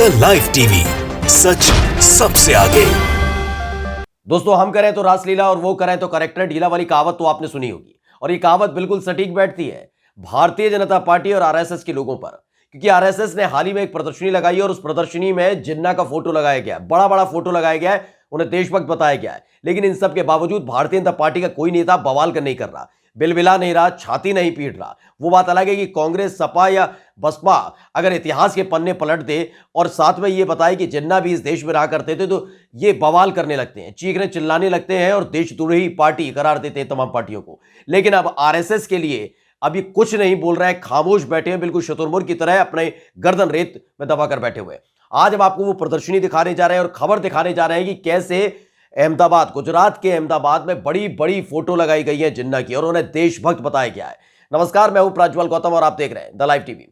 The live TV, सच सबसे आगे। दोस्तों, हम करें तो रासलीला और वो करें तो करेक्टर ढीला वाली कहावत तो आपने सुनी होगी, और ये कहावत बिल्कुल सटीक बैठती है भारतीय जनता पार्टी और आरएसएस के लोगों पर, क्योंकि आरएसएस ने हाल ही में एक प्रदर्शनी लगाई और उस प्रदर्शनी में जिन्ना का फोटो लगाया गया, बड़ा बड़ा फोटो लगाया गया है, उन्हें देशभक्त बताया गया है। लेकिन इन सब के बावजूद भारतीय जनता पार्टी का कोई नेता बवाल कर नहीं कर रहा, बिलबिला नहीं रहा, छाती नहीं पीट रहा। वो बात अलग है कि कांग्रेस, सपा या बसपा अगर इतिहास के पन्ने पलट दे और साथ में ये बताए कि जिन्ना भी इस देश में रहा करते थे, तो ये बवाल करने लगते हैं, चीखने चिल्लाने लगते हैं और देशद्रोही पार्टी करार देते हैं तमाम पार्टियों को। लेकिन अब आरएसएस के लिए अभी कुछ नहीं बोल रहा है, खामोश बैठे हैं, बिल्कुल शुतुरमुर्ग की तरह अपने गर्दन रेत में दबाकर बैठे हुए। आज हम आपको वो प्रदर्शनी दिखाने जा रहे हैं और खबर दिखाने जा रहे हैं कि कैसे अहमदाबाद, गुजरात के अहमदाबाद में बड़ी बड़ी फोटो लगाई गई है जिन्ना की और उन्हें देशभक्त बताया गया है। नमस्कार, मैं हूं प्रज्वल गौतम और आप देख रहे हैं द लाइव टीवी।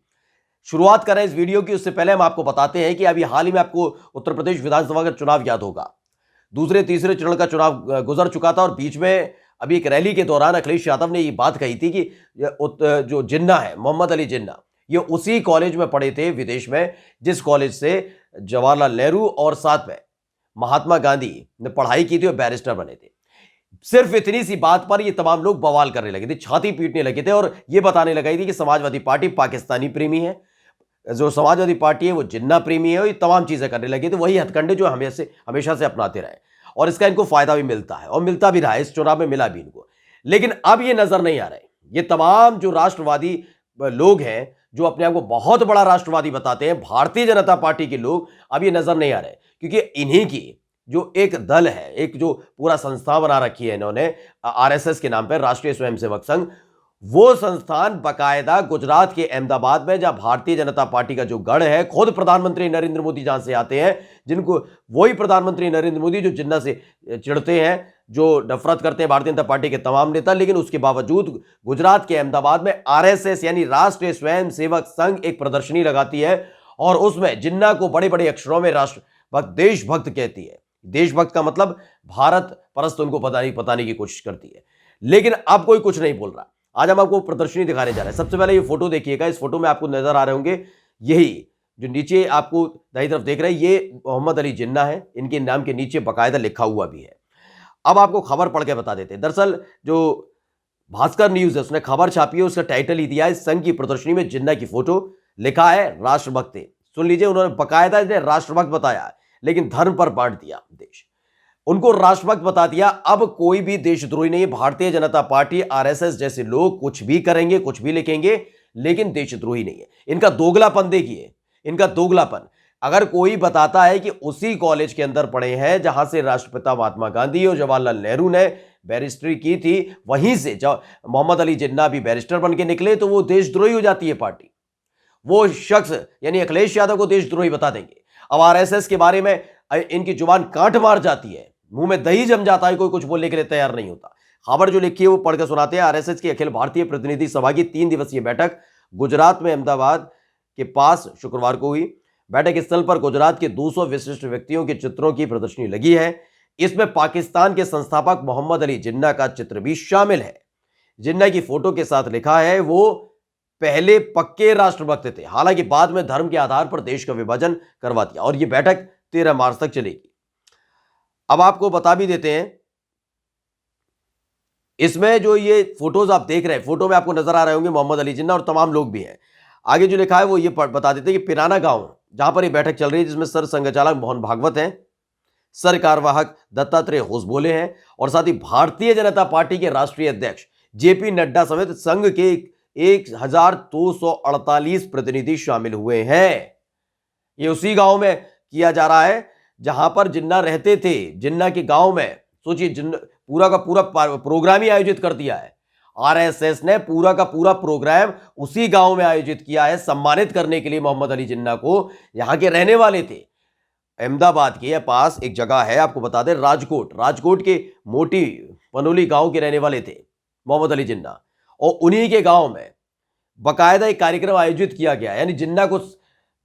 शुरुआत करें इस वीडियो की, उससे पहले हम आपको बताते हैं कि अभी हाल ही में आपको उत्तर प्रदेश विधानसभा का चुनाव याद होगा। दूसरे तीसरे चरण का चुनाव गुजर चुका था और बीच में अभी एक रैली के दौरान अखिलेश यादव ने ये बात कही थी कि जो जिन्ना है, मोहम्मद अली जिन्ना, ये उसी कॉलेज में पढ़े थे विदेश में जिस कॉलेज से जवाहरलाल नेहरू और साथ में महात्मा गांधी ने पढ़ाई की थी और बैरिस्टर बने थे। सिर्फ इतनी सी बात पर ये तमाम लोग बवाल करने लगे थे, छाती पीटने लगे थे और ये बताने लगी थी कि समाजवादी पार्टी पाकिस्तानी प्रेमी है, जो समाजवादी पार्टी है वो जिन्ना प्रेमी है, और ये तमाम चीजें करने लगे थे। वही हथकंडे जो हमेशा से अपनाते रहे और इसका इनको फायदा भी मिलता है और मिलता भी रहा है, इस चुनाव में मिला भी इनको। लेकिन अब ये नजर नहीं आ रहा है, ये तमाम जो राष्ट्रवादी लोग हैं, जो अपने आप को बहुत बड़ा राष्ट्रवादी बताते हैं, भारतीय जनता पार्टी के लोग, अब ये नजर नहीं आ रहे, क्योंकि इन्हीं की जो एक दल है, एक जो पूरा संस्था बना रखी है इन्होंने आरएसएस के नाम पर, राष्ट्रीय स्वयंसेवक संघ, वो संस्थान बकायदा गुजरात के अहमदाबाद में, जहां भारतीय जनता पार्टी का जो गढ़ है, खुद प्रधानमंत्री नरेंद्र मोदी जहां से आते हैं, जिनको वही प्रधानमंत्री नरेंद्र मोदी जो जिन्ना से चिढ़ते हैं, जो नफरत करते हैं भारतीय जनता पार्टी के तमाम नेता, लेकिन उसके बावजूद गुजरात के अहमदाबाद में आरएसएस यानी राष्ट्रीय स्वयंसेवक संघ एक प्रदर्शनी लगाती है और उसमें जिन्ना को बड़े बड़े अक्षरों में राष्ट्रभक्त, देशभक्त कहती है। देशभक्त का मतलब भारत परस्त उनको बताने की कोशिश करती है। लेकिन अब कोई कुछ नहीं बोल रहा। आज हम आपको प्रदर्शनी दिखाने जा रहे हैं। सबसे पहले ये फोटो देखिएगा, इस फोटो में आपको नजर आ रहे होंगे, यही जो नीचे आपको दाईं तरफ देख रहे हैं, ये मोहम्मद अली जिन्ना है, इनके नाम के नीचे बाकायदा लिखा हुआ भी है। अब आपको खबर पढ़ के बता देते हैं। दरअसल जो भास्कर न्यूज है उसने खबर छापी है, उसका टाइटल ही दिया है संघ की प्रदर्शनी में जिन्ना की फोटो, लिखा है राष्ट्रभक्त। सुन लीजिए, उन्होंने बाकायदा इन्हें राष्ट्रभक्त बताया, लेकिन धर्म पर बांट दिया देश, उनको राष्ट्रभक्त बता दिया। अब कोई भी देशद्रोही नहीं, भारतीय जनता पार्टी, आरएसएस जैसे लोग कुछ भी करेंगे, कुछ भी लिखेंगे, लेकिन देशद्रोही नहीं है। इनका दोगलापन देखिए, इनका दोगलापन। अगर कोई बताता है कि उसी कॉलेज के अंदर पढ़े हैं जहां से राष्ट्रपिता महात्मा गांधी और जवाहरलाल नेहरू ने बैरिस्ट्री की थी, वहीं से मोहम्मद अली जिन्ना भी बैरिस्टर बन के निकले, तो वो देशद्रोही हो जाती है पार्टी। वो शख्स यानी अखिलेश यादव को देशद्रोही बता देंगे। अब आरएसएस के बारे में इनकी जुबान कांट मार जाती है, मुंह में दही जम जाता है, कोई कुछ बोलने के लिए तैयार नहीं होता। खबर जो लिखी है वो पढ़कर सुनाते हैं। आरएसएस की अखिल भारतीय प्रतिनिधि सभा की 3 दिवसीय बैठक गुजरात में अहमदाबाद के पास शुक्रवार को हुई। बैठक स्थल पर गुजरात के 200 विशिष्ट व्यक्तियों के चित्रों की प्रदर्शनी लगी है। इसमें पाकिस्तान के संस्थापक मोहम्मद अली जिन्ना का चित्र भी शामिल है। जिन्ना की फोटो के साथ लिखा है वो पहले पक्के राष्ट्रभक्त थे, हालांकि बाद में धर्म के आधार पर देश का विभाजन करवा दिया। और यह बैठक 13 मार्च तक चलेगी। अब आपको बता भी देते हैं, इसमें जो ये फोटोज आप देख रहे हैं, फोटो में आपको नजर आ रहे होंगे मोहम्मद अली जिन्ना और तमाम लोग भी हैं। आगे जो लिखा है वो ये बता देते हैं कि पिराना गांव, जहां पर ये बैठक चल रही है, जिसमें सर संघचालक मोहन भागवत हैं, सर कार्यवाहक दत्तात्रेय होसबोले हैं और साथ ही भारतीय जनता पार्टी के राष्ट्रीय अध्यक्ष जेपी नड्डा समेत संघ के 1248 प्रतिनिधि शामिल हुए हैं। ये उसी गांव में किया जा रहा है जहां पर जिन्ना रहते थे। जिन्ना के गांव में सोचिए, पूरा का पूरा प्रोग्राम ही आयोजित कर दिया है। आरएसएस ने पूरा का पूरा प्रोग्राम उसी गांव में आयोजित किया है, सम्मानित करने के लिए मोहम्मद अली जिन्ना को। यहां के रहने वाले थे, अहमदाबाद के पास एक जगह है, आपको बता दें, राजकोट के मोटी पनोली गांव के रहने वाले थे मोहम्मद अली जिन्ना, और उन्हीं के गांव में बकायदा एक कार्यक्रम आयोजित किया गया, यानी जिन्ना को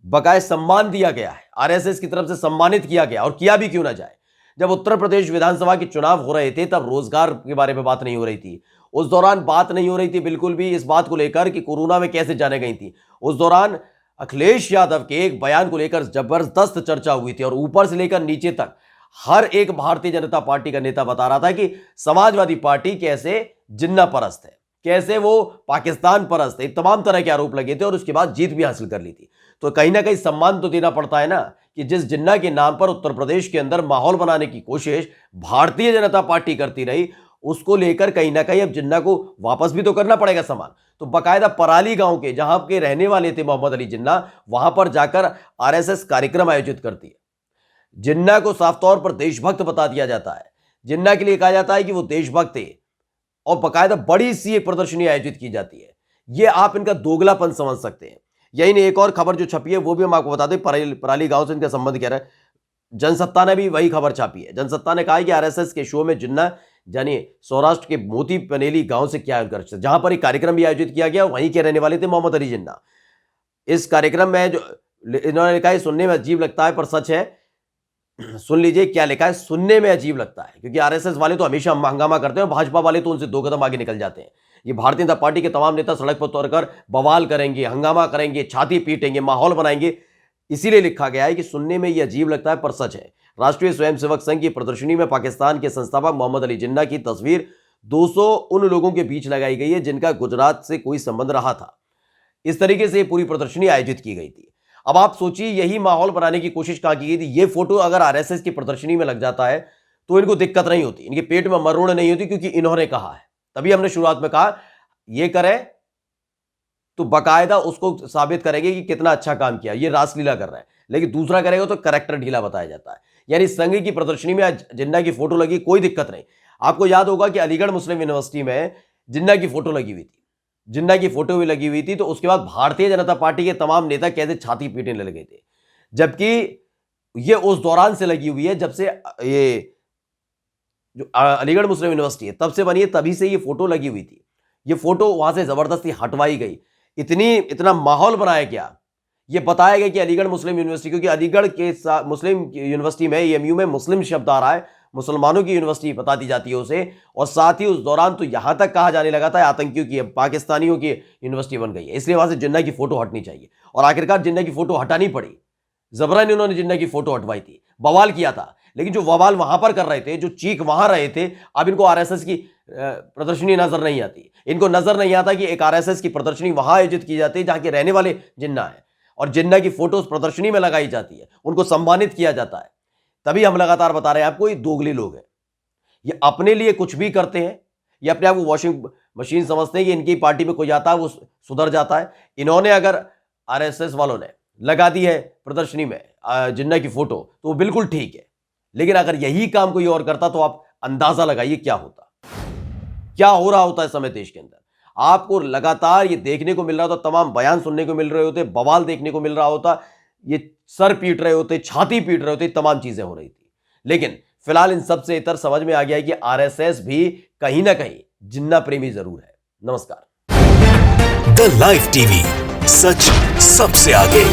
बकायदा सम्मान दिया गया है, आरएसएस की तरफ से सम्मानित किया गया। और किया भी क्यों ना जाए, जब उत्तर प्रदेश विधानसभा के चुनाव हो रहे थे तब रोजगार के बारे में बात नहीं हो रही थी। उस दौरान बात नहीं हो रही थी बिल्कुल भी इस बात को लेकर कि कोरोना में कैसे जाने गई थी। उस दौरान अखिलेश यादव के एक बयान को लेकर जबरदस्त चर्चा हुई थी और ऊपर से लेकर नीचे तक हर एक भारतीय जनता पार्टी का नेता बता रहा था कि समाजवादी पार्टी कैसे जिन्ना परस्त है, कैसे वो पाकिस्तान परस्त है। तमाम तरह के आरोप लगे थे और उसके बाद जीत भी हासिल कर ली थी। तो कहीं ना कहीं सम्मान तो देना पड़ता है ना कि जिस जिन्ना के नाम पर उत्तर प्रदेश के अंदर माहौल बनाने की कोशिश भारतीय जनता पार्टी करती रही, उसको लेकर कहीं ना कहीं अब जिन्ना को वापस भी तो करना पड़ेगा सामान। तो बाकायदा पराली गांव के जहां के रहने वाले थे मोहम्मद अली जिन्ना, वहां पर जाकर आरएसएस कार्यक्रम आयोजित करती है। जिन्ना को साफ तौर पर देशभक्त बता दिया जाता है। जिन्ना के लिए कहा जाता है कि वो देशभक्त है और बाकायदा बड़ी सी एक प्रदर्शनी आयोजित की जाती है। ये आप इनका दोगलापन समझ सकते हैं। यही नहीं, एक और खबर जो छपी है वो भी हम आपको बता दें, पराली गांव से इनका संबंध क्या है। जनसत्ता ने भी वही खबर छापी है। जनसत्ता ने कहा है कि आरएसएस के शो में जिन्ना जानिए सौराष्ट्र के मोती पनेली गांव से क्या उत्कर्ष, जहां पर एक कार्यक्रम भी आयोजित किया गया, वहीं के रहने वाले थे मोहम्मद अली जिन्ना। इस कार्यक्रम में जो इन्होंने लिखा है, सुनने में अजीब लगता है पर सच है। सुन लीजिए क्या लिखा है, सुनने में अजीब लगता है क्योंकि आरएसएस वाले तो हमेशा हंगामा करते हैं, भाजपा वाले तो उनसे दो कदम आगे निकल जाते हैं। ये भारतीय जनता पार्टी के तमाम नेता सड़क पर उतरकर बवाल करेंगे, हंगामा करेंगे, छाती पीटेंगे, माहौल बनाएंगे। इसीलिए लिखा गया है कि सुनने में ये अजीब लगता है पर सच है। राष्ट्रीय स्वयंसेवक संघ की प्रदर्शनी में पाकिस्तान के संस्थापक मोहम्मद अली जिन्ना की तस्वीर 200 उन लोगों के बीच लगाई गई है जिनका गुजरात से कोई संबंध रहा था। इस तरीके से पूरी प्रदर्शनी आयोजित की गई थी। अब आप सोचिए यही माहौल बनाने की कोशिश कहां की गई थी। ये फोटो अगर आरएसएस की प्रदर्शनी में लग जाता है तो इनको दिक्कत नहीं होती, इनके पेट में मरोड़ नहीं होती, क्योंकि इन्होंने कहा है। तभी हमने शुरुआत में कहा ये करे तो बाकायदा उसको साबित करेंगे कि कितना अच्छा काम किया, ये रासलीला कर रहा है। लेकिन दूसरा करेगा तो कैरेक्टर ढीला बताया जाता है। यानी संघ की प्रदर्शनी में जिन्ना की फोटो लगी, कोई दिक्कत नहीं। आपको याद होगा कि अलीगढ़ मुस्लिम यूनिवर्सिटी में जिन्ना की फोटो लगी हुई थी, जिन्ना की फोटो भी लगी हुई थी। तो उसके बाद भारतीय जनता पार्टी के तमाम नेता कैसे छाती पीटने लगे थे, जबकि ये उस दौरान से लगी हुई है जब से ये जो अलीगढ़ मुस्लिम यूनिवर्सिटी है तब से बनी है, तभी से ये फोटो लगी हुई थी। ये फोटो वहां से जबरदस्ती हटवाई गई। इतना माहौल बनाया गया, ये बताया गया कि अलीगढ़ मुस्लिम यूनिवर्सिटी, क्योंकि अलीगढ़ के मुस्लिम यूनिवर्सिटी में एएमयू में मुस्लिम शब्द आ रहा है, मुसलमानों की यूनिवर्सिटी बता दी जाती है उसे। और साथ ही उस दौरान तो यहां तक कहा जाने लगा था आतंकियों की, पाकिस्तानियों की यूनिवर्सिटी बन गई है, इसलिए वहां से जिन्ना की फोटो हटनी चाहिए। और आखिरकार जिन्ना की फोटो हटानी पड़ी, जबरन उन्होंने जिन्ना की फोटो हटवाई थी, बवाल किया था। लेकिन जो बवाल वहां पर कर रहे थे, जो चीख वहां रहे थे, अब इनको आरएसएस की प्रदर्शनी नजर नहीं आती। इनको नजर नहीं आता कि एक आरएसएस की प्रदर्शनी वहां आयोजित की जाती है जहां के रहने वाले जिन्ना है और जिन्ना की फोटो उस प्रदर्शनी में लगाई जाती है, उनको सम्मानित किया जाता है। तभी हम लगातार बता रहे हैं आपको, ये दोगले लोग हैं। ये अपने लिए कुछ भी करते हैं, ये अपने आप को वॉशिंग मशीन समझते हैं कि इनकी पार्टी में कोई आता है वो सुधर जाता है। इन्होंने अगर आरएसएस वालों ने लगा दी है प्रदर्शनी में जिन्ना की फोटो तो वो बिल्कुल ठीक है, लेकिन अगर यही काम कोई और करता तो आप अंदाजा लगाइए क्या होता, क्या हो रहा होता है समय देश के अंदर। आपको लगातार ये देखने को मिल रहा होता, तमाम बयान सुनने को मिल रहे होते, बवाल देखने को मिल रहा होता, ये सर पीट रहे होते, छाती पीट रहे होते, तमाम चीजें हो रही थी। लेकिन फिलहाल इन सबसे इतर समझ में आ गया है कि आरएसएस भी कहीं ना कहीं जिन्ना प्रेमी जरूर है। नमस्कार। द लाइव टीवी, सच सबसे आगे।